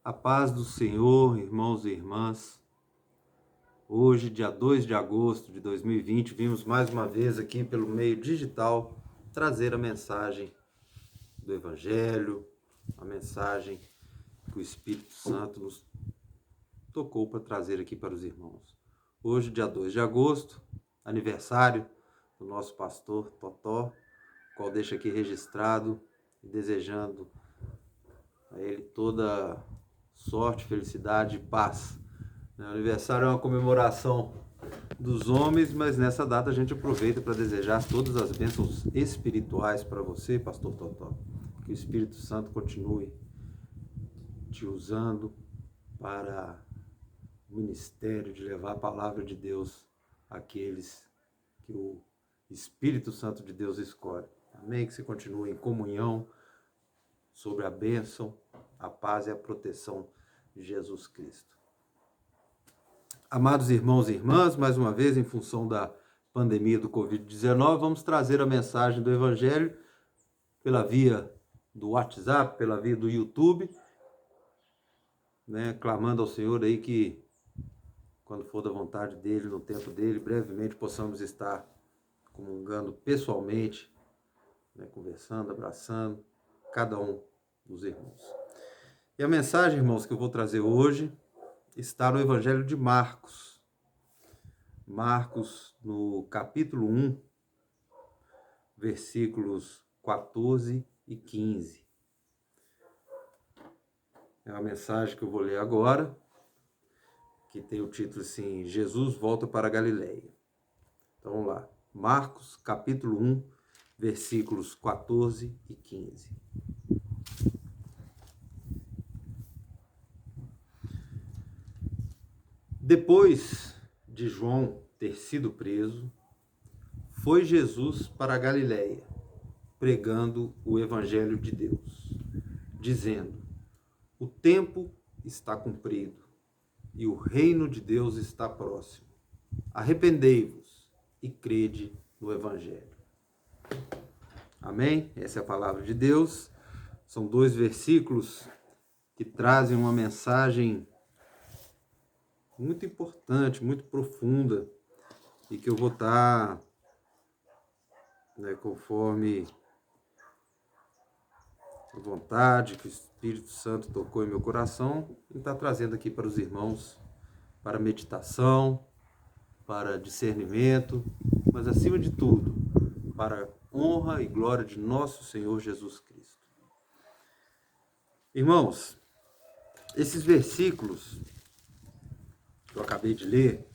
A paz do Senhor, irmãos e irmãs. Hoje, dia 2 de agosto de 2020, vimos mais uma vez aqui pelo meio digital trazer a mensagem do Evangelho, a mensagem que o Espírito Santo nos tocou para trazer aqui para os irmãos. Hoje, dia 2 de agosto, aniversário do nosso pastor Totó, qual deixa aqui registrado e desejando a ele toda sorte, felicidade e paz. O aniversário é uma comemoração dos homens, mas nessa data a gente aproveita para desejar todas as bênçãos espirituais para você, pastor Totó. Que o Espírito Santo continue te usando para o ministério de levar a palavra de Deus àqueles que o Espírito Santo de Deus escolhe. Amém? Que você continue em comunhão sobre a bênção, a paz e a proteção de Jesus Cristo. Amados irmãos e irmãs, mais uma vez, em função da pandemia do Covid-19, vamos trazer a mensagem do Evangelho pela via do WhatsApp, pela via do YouTube, clamando ao Senhor aí que, quando for da vontade dEle, no tempo dEle, brevemente possamos estar comungando pessoalmente, conversando, abraçando cada um dos irmãos. E a mensagem, irmãos, que eu vou trazer hoje está no Evangelho de Marcos. Marcos, no capítulo 1, versículos 14 e 15. É a mensagem que eu vou ler agora, que tem o título assim, Jesus volta para a Galileia. Então vamos lá. Marcos, capítulo 1, versículos 14 e 15. Depois de João ter sido preso, foi Jesus para a Galileia, pregando o Evangelho de Deus, dizendo: o tempo está cumprido e o reino de Deus está próximo. Arrependei-vos e crede no Evangelho. Amém? Essa é a palavra de Deus. São 2 versículos que trazem uma mensagem muito importante, muito profunda, e que eu vou estar, conforme a vontade que o Espírito Santo tocou em meu coração, e está trazendo aqui para os irmãos, para meditação, para discernimento, mas acima de tudo, para honra e glória de nosso Senhor Jesus Cristo. Irmãos, esses versículos que eu acabei de ler,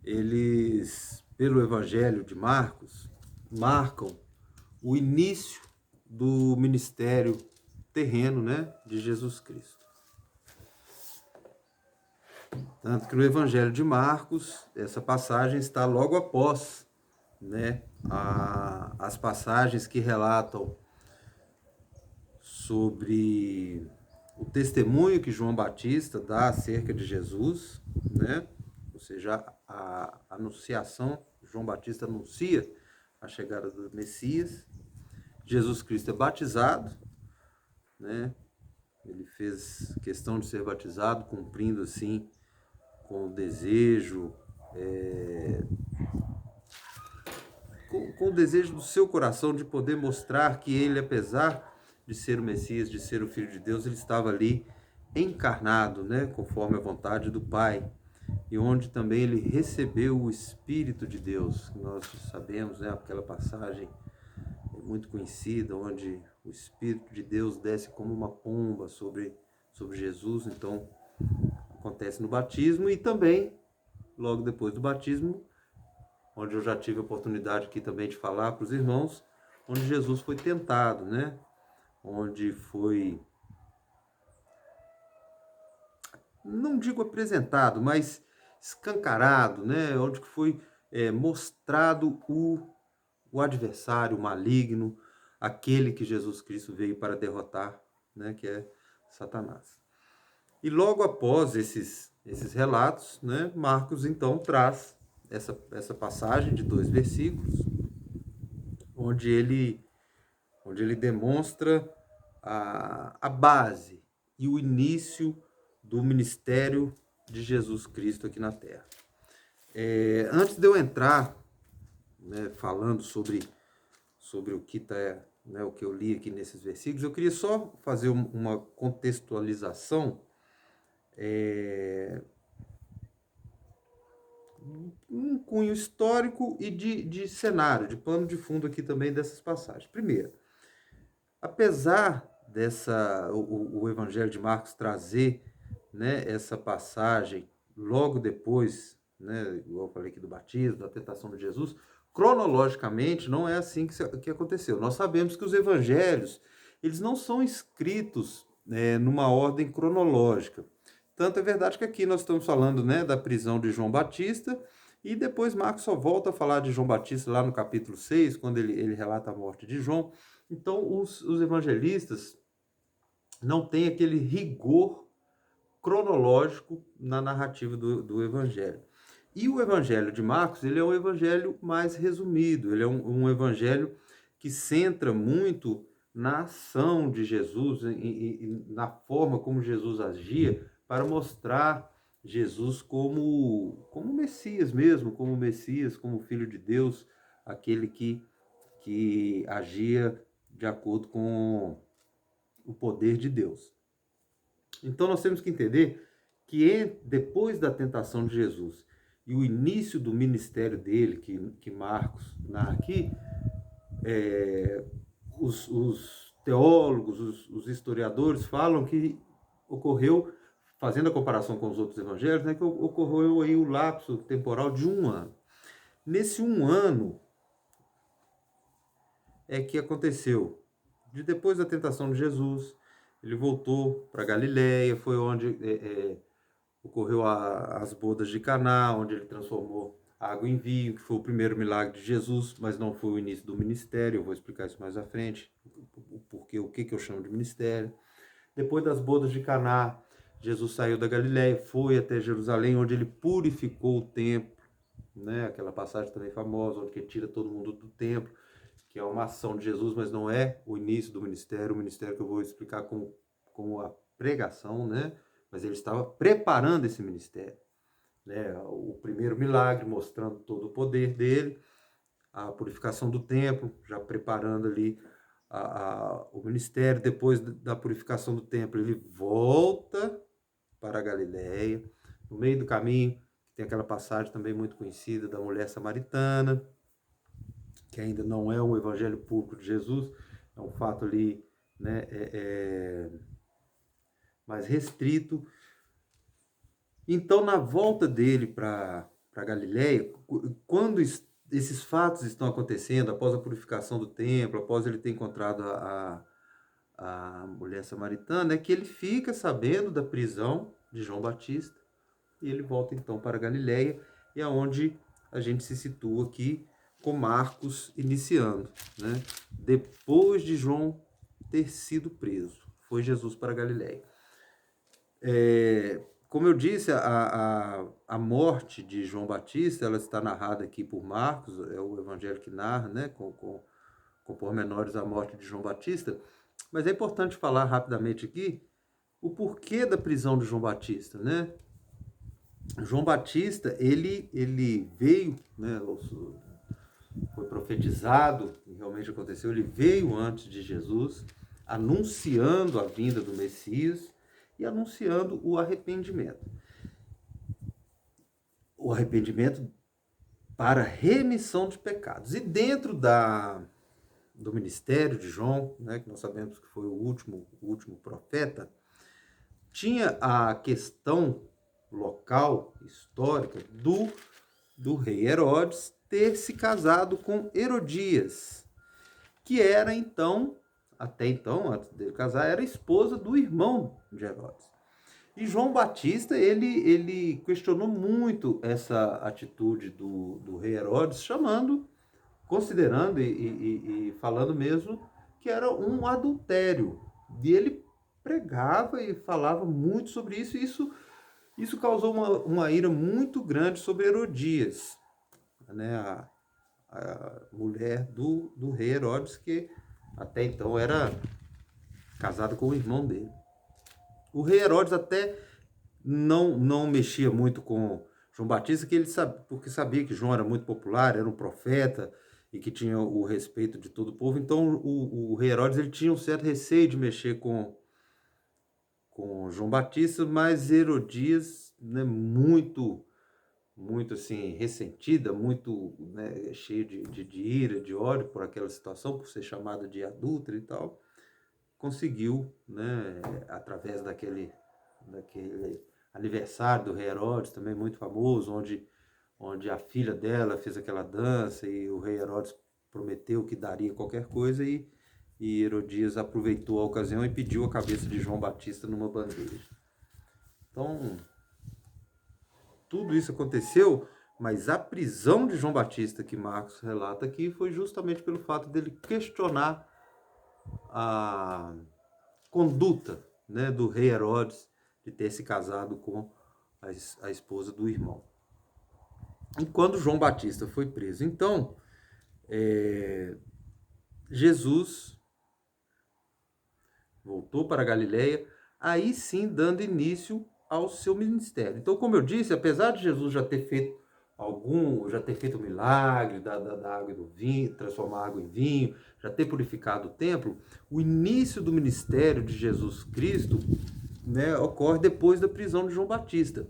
eles, pelo Evangelho de Marcos, marcam o início do ministério terreno, de Jesus Cristo. Tanto que no Evangelho de Marcos, essa passagem está logo após, as passagens que relatam sobre o testemunho que João Batista dá acerca de Jesus, ou seja, a anunciação, João Batista anuncia a chegada do Messias. Jesus Cristo é batizado, ele fez questão de ser batizado, cumprindo assim com o desejo, com o desejo do seu coração de poder mostrar que ele, apesar de ser o Messias, de ser o Filho de Deus, ele estava ali encarnado, conforme a vontade do Pai, e onde também ele recebeu o Espírito de Deus. Nós sabemos, aquela passagem muito conhecida, onde o Espírito de Deus desce como uma pomba sobre Jesus. Então, acontece no batismo, e também, logo depois do batismo, onde eu já tive a oportunidade aqui também de falar para os irmãos, onde Jesus foi tentado, onde foi, não digo apresentado, mas escancarado, onde foi mostrado o adversário, o maligno, aquele que Jesus Cristo veio para derrotar, que é Satanás. E logo após esses relatos, Marcos então traz essa passagem de 2 versículos, onde ele demonstra a base, e o início do ministério de Jesus Cristo aqui na Terra. Antes de eu entrar, né, falando sobre o que tá, né, o que eu li aqui nesses versículos, eu queria só fazer uma contextualização, um cunho histórico e de cenário, de pano de fundo aqui também dessas passagens. Primeiro, apesar o Evangelho de Marcos trazer, né, essa passagem logo depois, né, igual eu falei aqui do batismo, da tentação de Jesus, cronologicamente não é assim que aconteceu. Nós sabemos que os evangelhos, eles não são escritos, numa ordem cronológica. Tanto é verdade que aqui nós estamos falando, né, da prisão de João Batista, e depois Marcos só volta a falar de João Batista lá no capítulo 6, quando ele relata a morte de João. Então, os evangelistas não têm aquele rigor cronológico na narrativa do evangelho. E o evangelho de Marcos, ele é um evangelho mais resumido, ele é um evangelho que centra muito na ação de Jesus e na forma como Jesus agia para mostrar Jesus como Messias mesmo, como Messias, como Filho de Deus, aquele que agia de acordo com o poder de Deus. Então nós temos que entender que depois da tentação de Jesus e o início do ministério dele, que Marcos narra aqui, os teólogos, os historiadores falam que ocorreu, fazendo a comparação com os outros evangelhos, né, que ocorreu aí o lapso temporal de 1 ano. Nesse 1 ano é que aconteceu, depois da tentação de Jesus, ele voltou para Galiléia, foi onde ocorreu as bodas de Caná, onde ele transformou água em vinho, que foi o primeiro milagre de Jesus, mas não foi o início do ministério. Eu vou explicar isso mais à frente, o que eu chamo de ministério. Depois das bodas de Caná, Jesus saiu da Galiléia, foi até Jerusalém, onde ele purificou o templo, né? Aquela passagem também famosa, onde ele tira todo mundo do templo, que é uma ação de Jesus, mas não é o início do ministério, o ministério que eu vou explicar como a pregação, né? Mas ele estava preparando esse ministério, né? O primeiro milagre, mostrando todo o poder dele, a purificação do templo, já preparando ali o ministério. Depois da purificação do templo, ele volta para a Galiléia. No meio do caminho, tem aquela passagem também muito conhecida da mulher samaritana, que ainda não é um evangelho público de Jesus, é um fato ali, né, mais restrito. Então, na volta dele para Galiléia, quando esses fatos estão acontecendo, após a purificação do templo, após ele ter encontrado a mulher samaritana, é que ele fica sabendo da prisão de João Batista, e ele volta então para Galiléia, e é onde a gente se situa aqui com Marcos iniciando, né? Depois de João ter sido preso, foi Jesus para Galiléia. Como eu disse, a morte de João Batista, ela está narrada aqui por Marcos, é o evangelho que narra, né, com pormenores a morte de João Batista, mas é importante falar rapidamente aqui o porquê da prisão de João Batista, né? João Batista, ele veio, né, foi profetizado, e realmente aconteceu, ele veio antes de Jesus, anunciando a vinda do Messias e anunciando o arrependimento. O arrependimento para remissão de pecados. E dentro do ministério de João, né, que nós sabemos que foi o último profeta, tinha a questão local, histórica, do rei Herodes ter se casado com Herodias, que era então, até então, antes dele casar, era esposa do irmão de Herodes. E João Batista, ele questionou muito essa atitude do rei Herodes, considerando e falando mesmo que era um adultério. E ele pregava e falava muito sobre isso, e isso causou uma ira muito grande sobre Herodias, né, a mulher do rei Herodes, que até então era casada com o irmão dele. O rei Herodes até não mexia muito com João Batista, porque sabia que João era muito popular, era um profeta e que tinha o respeito de todo o povo. Então o rei Herodes ele tinha um certo receio de mexer com João Batista, mas Herodias, né, muito assim, ressentida, muito, né, cheia de ira, de ódio por aquela situação, por ser chamada de adúltera e tal, conseguiu, né, através daquele aniversário do rei Herodes, também muito famoso, onde a filha dela fez aquela dança e o rei Herodes prometeu que daria qualquer coisa e Herodias aproveitou a ocasião e pediu a cabeça de João Batista numa bandeja. Então, tudo isso aconteceu, mas a prisão de João Batista, que Marcos relata aqui, foi justamente pelo fato dele questionar a conduta, né, do rei Herodes de ter se casado com a esposa do irmão. E quando João Batista foi preso, então, Jesus voltou para a Galileia, aí sim dando início ao seu ministério. Então, como eu disse, apesar de Jesus já ter feito o milagre da água e do vinho, transformar a água em vinho, já ter purificado o templo, o início do ministério de Jesus Cristo, né, ocorre depois da prisão de João Batista.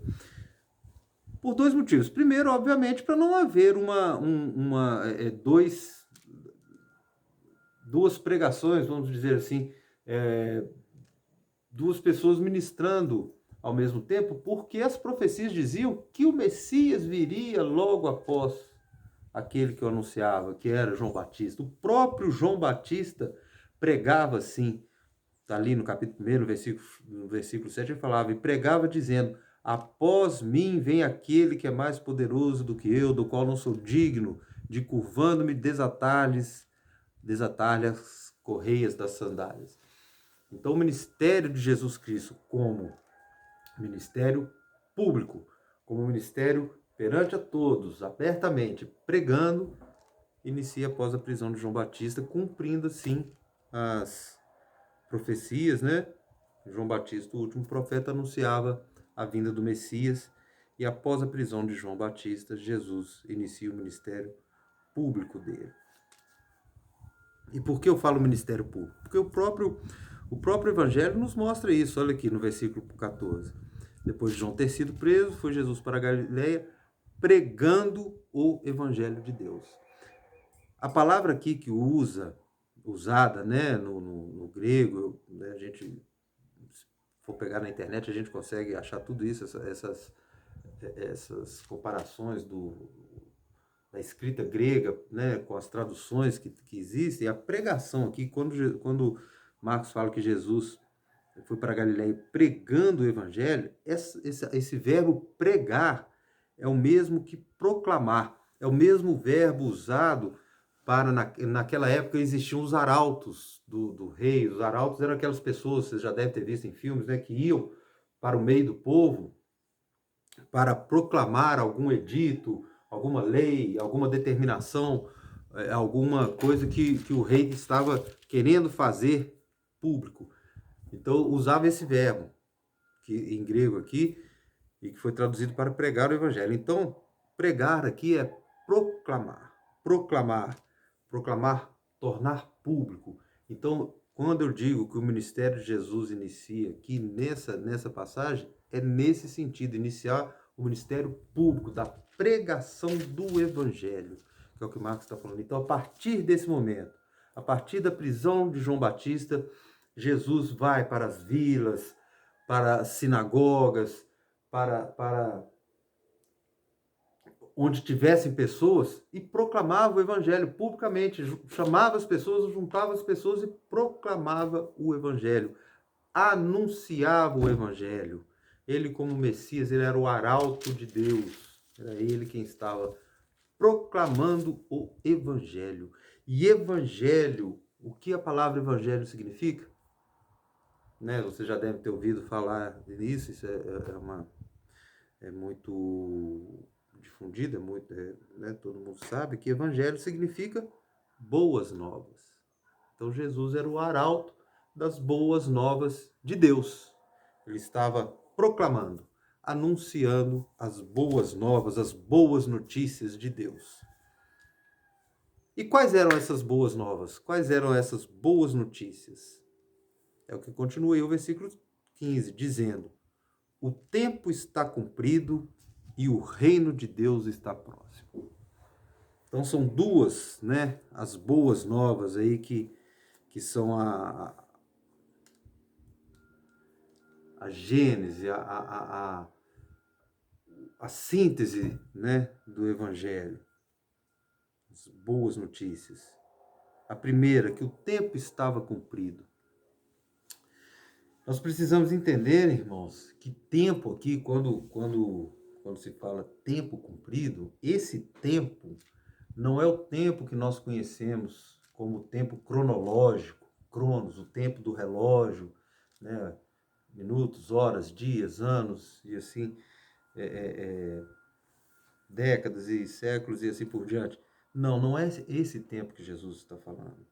Por dois motivos. Primeiro, obviamente, para não haver duas pregações, vamos dizer assim, duas pessoas ministrando ao mesmo tempo, porque as profecias diziam que o Messias viria logo após aquele que eu anunciava, que era João Batista. O próprio João Batista pregava assim, está ali no capítulo 1, no versículo 7, ele falava, e pregava dizendo, após mim vem aquele que é mais poderoso do que eu, do qual não sou digno, de curvando-me desatar-lhe as correias das sandálias. Então, o ministério de Jesus Cristo como ministério público, como ministério perante a todos, abertamente, pregando, inicia após a prisão de João Batista, cumprindo, assim, as profecias, né? João Batista, o último profeta, anunciava a vinda do Messias, e após a prisão de João Batista, Jesus inicia o ministério público dele. E por que eu falo ministério público? Porque o próprio Evangelho nos mostra isso. Olha aqui no versículo 14. Depois de João ter sido preso, foi Jesus para a Galileia pregando o Evangelho de Deus. A palavra aqui que usada, né, no grego, né, a gente, se for pegar na internet, a gente consegue achar tudo isso, essas comparações da escrita grega, né, com as traduções que existem, a pregação aqui, quando Marcos fala que Jesus foi para Galiléia pregando o evangelho, esse verbo pregar é o mesmo que proclamar, é o mesmo verbo usado para, naquela época existiam os arautos do rei. Os arautos eram aquelas pessoas, vocês já devem ter visto em filmes, né, que iam para o meio do povo para proclamar algum edito, alguma lei, alguma determinação, alguma coisa que o rei estava querendo fazer público. Então usava esse verbo, que em grego aqui, e que foi traduzido para pregar o evangelho. Então, pregar aqui é proclamar, proclamar, proclamar, tornar público. Então, quando eu digo que o ministério de Jesus inicia aqui nessa passagem, é nesse sentido, iniciar o ministério público da pregação do evangelho, que é o que Marcos está falando. Então, a partir desse momento, a partir da prisão de João Batista, Jesus vai para as vilas, para as sinagogas, para onde tivessem pessoas e proclamava o evangelho publicamente, chamava as pessoas, juntava as pessoas e proclamava o evangelho, anunciava o evangelho. Ele, como Messias, ele era o arauto de Deus, era ele quem estava proclamando o evangelho. E evangelho, o que a palavra evangelho significa? Né? Você já deve ter ouvido falar nisso, isso é muito difundido, né? Todo mundo sabe que evangelho significa boas novas. Então Jesus era o arauto das boas novas de Deus. Ele estava proclamando, anunciando as boas novas, as boas notícias de Deus. E quais eram essas boas novas? Quais eram essas boas notícias? É o que continua aí o versículo 15, dizendo: o tempo está cumprido e o reino de Deus está próximo. Então são duas, né, as boas novas aí que são a gênese, a síntese, né, do evangelho. As boas notícias. A primeira, que o tempo estava cumprido. Nós precisamos entender, irmãos, que tempo aqui, quando se fala tempo cumprido, esse tempo não é o tempo que nós conhecemos como tempo cronológico, cronos, o tempo do relógio, né? Minutos, horas, dias, anos e assim, décadas e séculos e assim por diante. Não, não é esse tempo que Jesus está falando.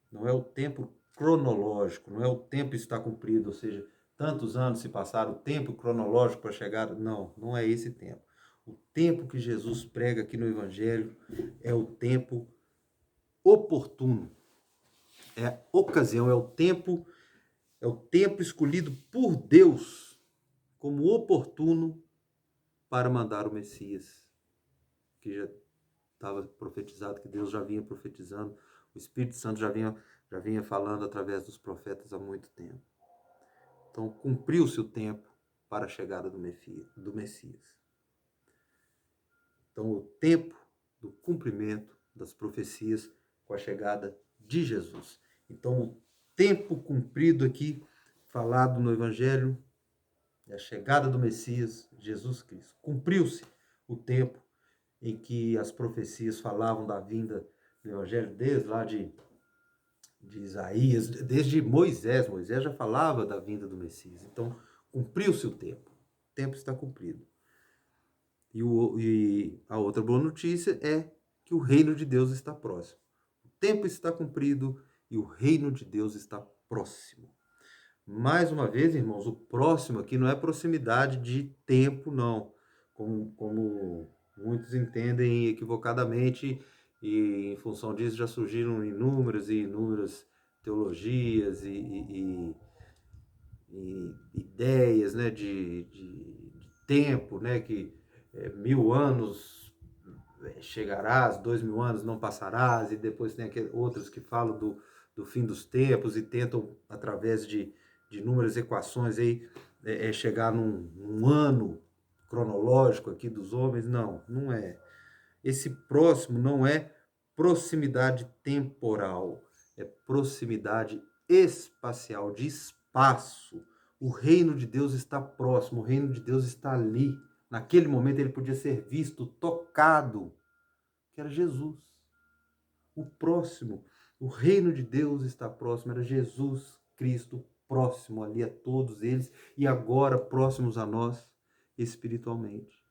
Não é o tempo cronológico, não é o tempo está cumprido, ou seja, tantos anos se passaram, o tempo cronológico para chegar. Não, não é esse tempo. O tempo que Jesus prega aqui no Evangelho é o tempo oportuno. É a ocasião, é o tempo escolhido por Deus como oportuno para mandar o Messias, que já estava profetizado, que Deus já vinha profetizando, o Espírito Santo já vinha falando através dos profetas há muito tempo. Então, cumpriu-se o tempo para a chegada do Messias. Então, o tempo do cumprimento das profecias com a chegada de Jesus. Então, o tempo cumprido aqui, falado no Evangelho, é a chegada do Messias, Jesus Cristo. Cumpriu-se o tempo em que as profecias falavam da vinda do Evangelho, desde lá de Isaías, desde Moisés. Moisés já falava da vinda do Messias. Então, cumpriu-se o tempo. O tempo está cumprido. E a outra boa notícia é que o reino de Deus está próximo. O tempo está cumprido e o reino de Deus está próximo. Mais uma vez, irmãos, o próximo aqui não é proximidade de tempo, não. Como muitos entendem equivocadamente, e em função disso já surgiram inúmeras e inúmeras teologias e ideias, né, de tempo, né, que 1000 anos chegarás, 2000 anos não passarás, e depois tem outros que falam do fim dos tempos e tentam, através de inúmeras equações, aí, chegar num ano cronológico aqui dos homens. Não, não é. Esse próximo não é proximidade temporal, é proximidade espacial, de espaço. O reino de Deus está próximo, o reino de Deus está ali. Naquele momento ele podia ser visto, tocado, que era Jesus. O próximo, o reino de Deus está próximo, era Jesus Cristo próximo ali a todos eles e agora próximos a nós espiritualmente.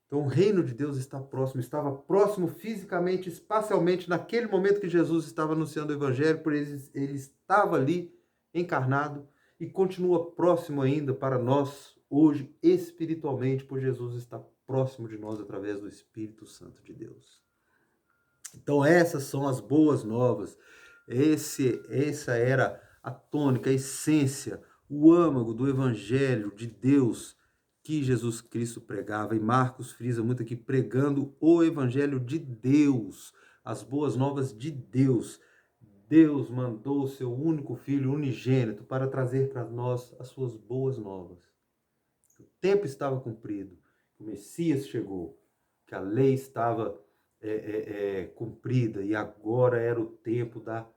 Então o reino de Deus está próximo, estava próximo fisicamente, espacialmente, naquele momento que Jesus estava anunciando o Evangelho, por ele estava ali encarnado e continua próximo ainda para nós hoje espiritualmente, por Jesus está próximo de nós através do Espírito Santo de Deus. Então essas são as boas novas. Essa era a tônica, a essência, o âmago do Evangelho de Deus que Jesus Cristo pregava. E Marcos frisa muito aqui, pregando o Evangelho de Deus, as boas novas de Deus. Deus mandou o seu único Filho unigênito para trazer para nós as suas boas novas. O tempo estava cumprido, o Messias chegou, que a lei estava cumprida e agora era o tempo da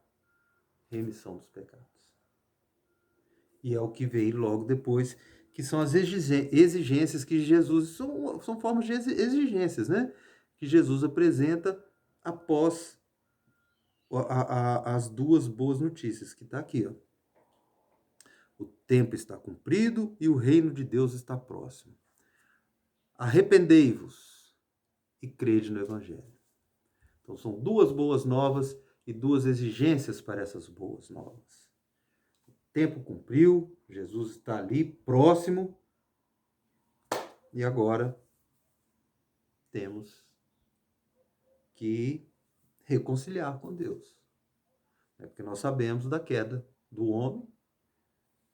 remissão dos pecados. E é o que veio logo depois, que são as exigências que Jesus, são formas de exigências, né? Que Jesus apresenta após as duas boas notícias, que está aqui, ó. O tempo está cumprido e o reino de Deus está próximo. Arrependei-vos e crede no Evangelho. Então são duas boas novas e duas exigências para essas boas novas. O tempo cumpriu, Jesus está ali próximo, e agora temos que reconciliar com Deus. É porque nós sabemos da queda do homem,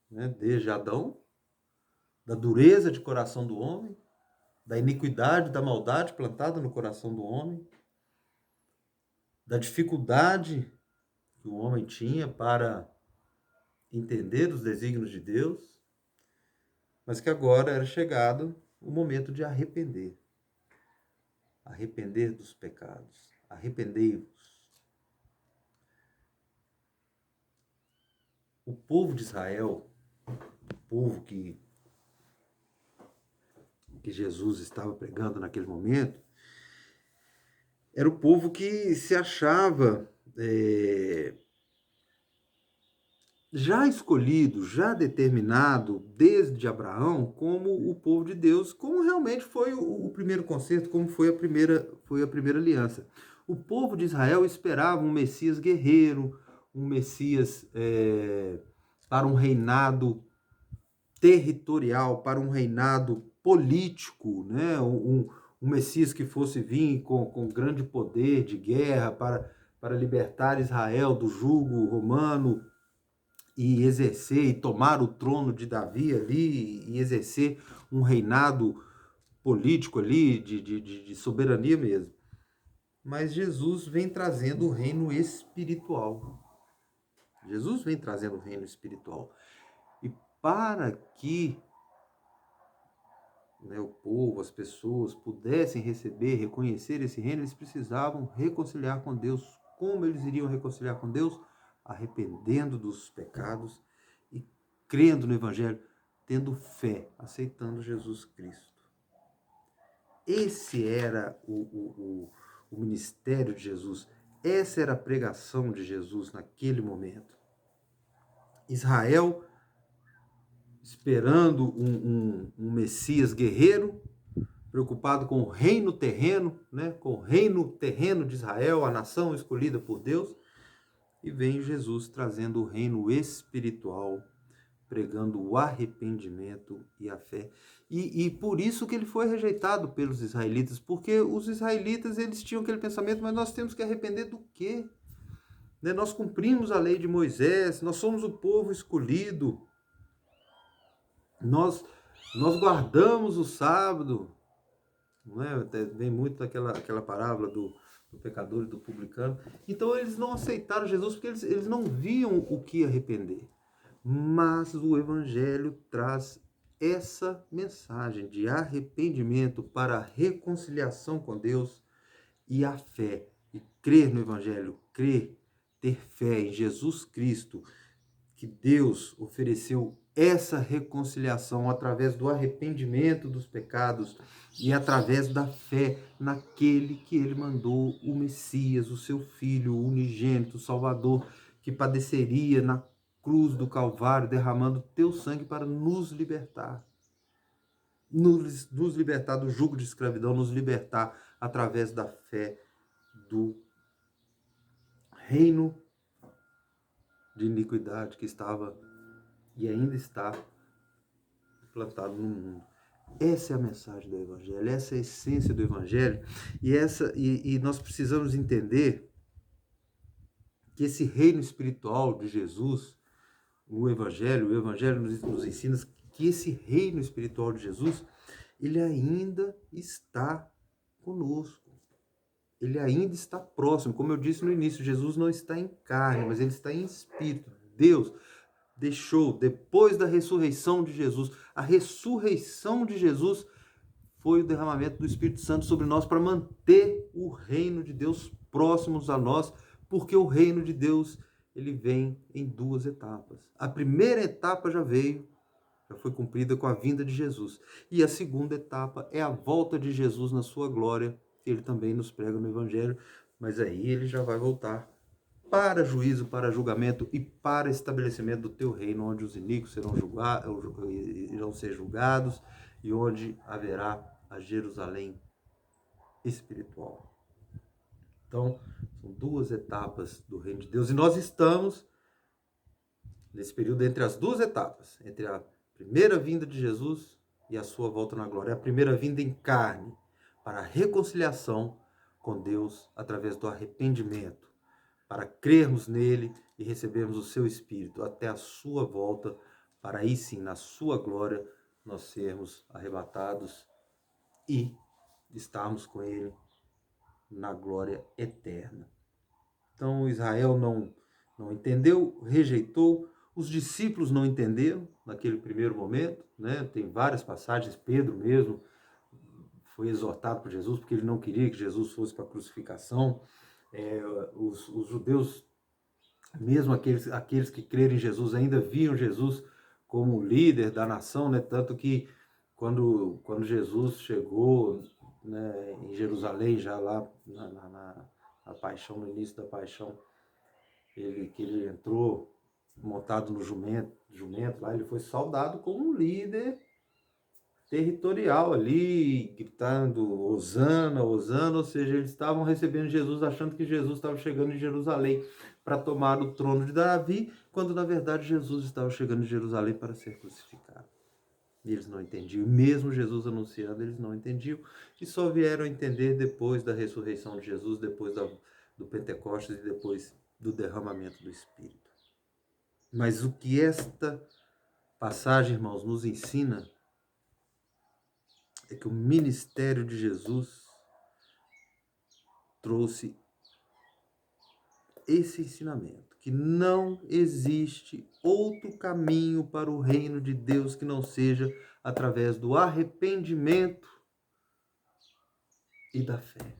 né, desde Adão, da dureza de coração do homem, da iniquidade, da maldade plantada no coração do homem, da dificuldade que o homem tinha para entender os desígnios de Deus, mas que agora era chegado o momento de arrepender. Arrepender dos pecados. Arrependei-vos. O povo de Israel, o povo que Jesus estava pregando naquele momento, era o povo que se achava já escolhido, já determinado desde Abraão como o povo de Deus, como realmente foi o primeiro concerto, como foi a primeira aliança. O povo de Israel esperava um Messias guerreiro, um Messias para um reinado territorial, para um reinado político, né? Um Messias que fosse vir com grande poder de guerra para libertar Israel do jugo romano e exercer e tomar o trono de Davi ali e exercer um reinado político ali de soberania mesmo. Mas Jesus vem trazendo o reino espiritual. Jesus vem trazendo o reino espiritual. E para que o povo, as pessoas pudessem receber, reconhecer esse reino, eles precisavam reconciliar com Deus. Como eles iriam reconciliar com Deus? Arrependendo dos pecados e crendo no Evangelho, tendo fé, aceitando Jesus Cristo. Esse era o ministério de Jesus, essa era a pregação de Jesus naquele momento. Israel esperando um Messias guerreiro, preocupado com o reino terreno, né? Com o reino terreno de Israel, a nação escolhida por Deus, e vem Jesus trazendo o reino espiritual, pregando o arrependimento e a fé. E por isso que ele foi rejeitado pelos israelitas, porque os israelitas eles tinham aquele pensamento, mas nós temos que arrepender do quê? Né? Nós cumprimos a lei de Moisés, nós somos o povo escolhido, nós guardamos o sábado, não é? Vem muito aquela parábola do pecador e do publicano. Então eles não aceitaram Jesus porque eles não viam o que arrepender. Mas o Evangelho traz essa mensagem de arrependimento para a reconciliação com Deus e a fé. E crer no Evangelho, crer, ter fé em Jesus Cristo, que Deus ofereceu essa reconciliação através do arrependimento dos pecados e através da fé naquele que ele mandou, o Messias, o seu Filho unigênito, Salvador, que padeceria na cruz do Calvário, derramando teu sangue para nos libertar. Nos libertar do jugo de escravidão, nos libertar através da fé do reino de iniquidade que estava e ainda está plantado no mundo. Essa é a mensagem do Evangelho, essa é a essência do Evangelho, e nós precisamos entender que esse reino espiritual de Jesus, o Evangelho nos ensina que esse reino espiritual de Jesus, ele ainda está conosco. Ele ainda está próximo. Como eu disse no início, Jesus não está em carne, mas ele está em espírito. Deus deixou, depois da ressurreição de Jesus, a ressurreição de Jesus foi o derramamento do Espírito Santo sobre nós para manter o reino de Deus próximos a nós, porque o reino de Deus, ele vem em duas etapas. A primeira etapa já veio, já foi cumprida com a vinda de Jesus. E a segunda etapa é a volta de Jesus na sua glória, que ele também nos prega no Evangelho, mas aí ele já vai voltar para juízo, para julgamento e para estabelecimento do teu reino, onde os iníquos irão ser julgados e onde haverá a Jerusalém espiritual. Então, são duas etapas do reino de Deus e nós estamos nesse período entre as duas etapas, entre a primeira vinda de Jesus e a sua volta na glória. É a primeira vinda em carne, para a reconciliação com Deus através do arrependimento, para crermos nele e recebermos o seu Espírito até a sua volta, para aí sim, na sua glória, nós sermos arrebatados e estarmos com ele na glória eterna. Então Israel não entendeu, rejeitou, os discípulos não entenderam naquele primeiro momento, né? Tem várias passagens, Pedro mesmo foi exortado por Jesus, porque ele não queria que Jesus fosse para a crucificação. Os judeus, mesmo aqueles que creram em Jesus, ainda viam Jesus como líder da nação, né? Tanto que quando Jesus chegou, né, em Jerusalém, já lá na paixão, no início da paixão, que ele entrou montado no jumento lá, ele foi saudado como um líder territorial ali, gritando Hosana, Hosana, ou seja, eles estavam recebendo Jesus achando que Jesus estava chegando em Jerusalém para tomar o trono de Davi, quando na verdade Jesus estava chegando em Jerusalém para ser crucificado. E eles não entendiam, mesmo Jesus anunciando, eles não entendiam, e só vieram a entender depois da ressurreição de Jesus, depois do Pentecostes e depois do derramamento do Espírito. Mas o que esta passagem, irmãos, nos ensina é que o ministério de Jesus trouxe esse ensinamento, que não existe outro caminho para o reino de Deus que não seja através do arrependimento e da fé.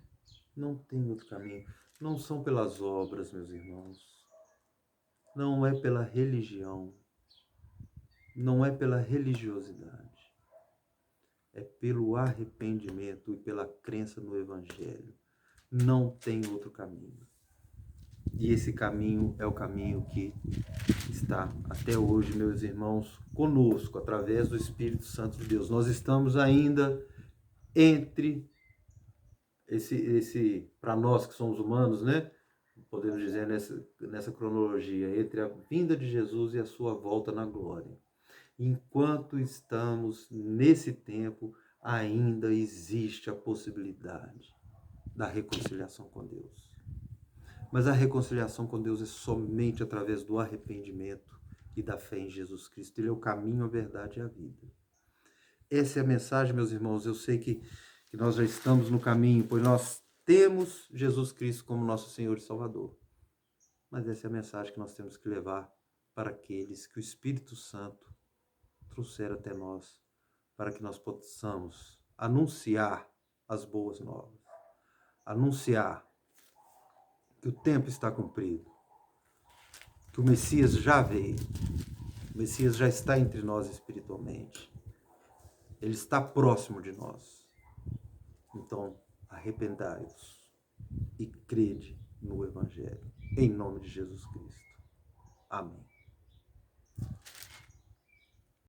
Não tem outro caminho. Não são pelas obras, meus irmãos. Não é pela religião. Não é pela religiosidade. É pelo arrependimento e pela crença no Evangelho. Não tem outro caminho. E esse caminho é o caminho que está até hoje, meus irmãos, conosco, através do Espírito Santo de Deus. Nós estamos ainda entre para nós que somos humanos, né? Podemos dizer nessa cronologia, entre a vinda de Jesus e a sua volta na glória. Enquanto estamos nesse tempo, ainda existe a possibilidade da reconciliação com Deus. Mas a reconciliação com Deus é somente através do arrependimento e da fé em Jesus Cristo. Ele é o caminho, a verdade e a vida. Essa é a mensagem, meus irmãos. Eu sei que nós já estamos no caminho, pois nós temos Jesus Cristo como nosso Senhor e Salvador. Mas essa é a mensagem que nós temos que levar para aqueles que o Espírito Santo trouxer até nós, para que nós possamos anunciar as boas novas, anunciar que o tempo está cumprido, que o Messias já veio, o Messias já está entre nós espiritualmente, ele está próximo de nós. Então, arrependai-vos e crede no Evangelho, em nome de Jesus Cristo. Amém.